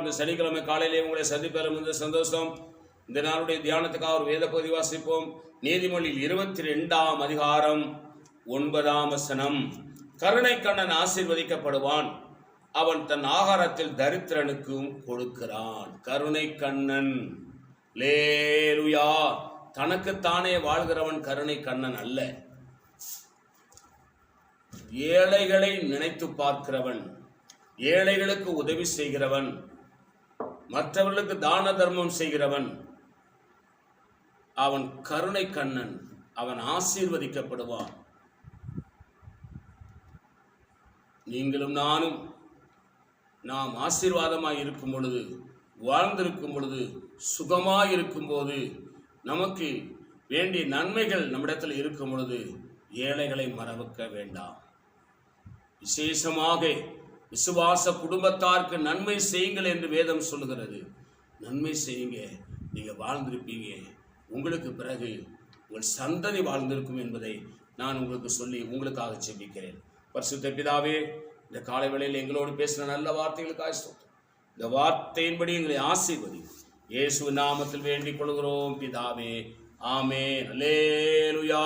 இந்த சனிக்கிழமை காலையிலே உங்களை சந்திப்பதிலும் இந்த சந்தோஷம். இந்த நாளுடைய தியானத்துக்காக ஒரு வேத பகுதி வாசிப்போம். நீதிமொழியில் 22ஆம் அதிகாரம் 9ஆம் வசனம். கருணை கண்ணன் ஆசீர்வதிக்கப்படுவான், அவன் தன் ஆகாரத்தில் தரித்திரனுக்கும் கொடுக்கிறான். கருணை கண்ணன், லேலுயா. தனக்குத்தானே வாழ்கிறவன் கருணை கண்ணன் அல்ல. ஏழைகளை நினைத்து பார்க்கிறவன், ஏழைகளுக்கு உதவி செய்கிறவன், மற்றவர்களுக்கு தான தர்மம் செய்கிறவன், அவன் கருணை கண்ணன். அவன் ஆசீர்வதிக்கப்படுவான். நீங்களும் நானும் நாம் ஆசீர்வாதமாய் இருக்கும் பொழுது, வாழ்ந்திருக்கும் பொழுது, சுகமாய் இருக்கும் போது, நமக்கு வேண்டிய நன்மைகள் நம்மிடத்தில் இருக்கும் பொழுது ஏழைகளை மறக்க வேண்டாம். விசேஷமாக விசுவாச குடும்பத்தாருக்கு நன்மை செய்யுங்கள் என்று வேதம் சொல்லுகிறது. நன்மை செய்யுங்க, நீங்க வாழ்ந்திருப்பீங்க. உங்களுக்கு பிறகு உங்கள் சந்ததி வாழ்ந்திருக்கும் என்பதை நான் உங்களுக்கு சொல்லி உங்களுக்காக ஜெபிக்கிறேன். பரிசுத்த பிதாவே, இந்த காலை வேளையில் எங்களோடு பேசின நல்ல வார்த்தைகளுக்காக ஸ்தோத்திரம். இந்த வார்த்தையின்படி எங்களை ஆசீர்வதி. இயேசு நாமத்தில் வேண்டிக் கொள்கிறோம் பிதாவே, ஆமென். அல்லேலூயா.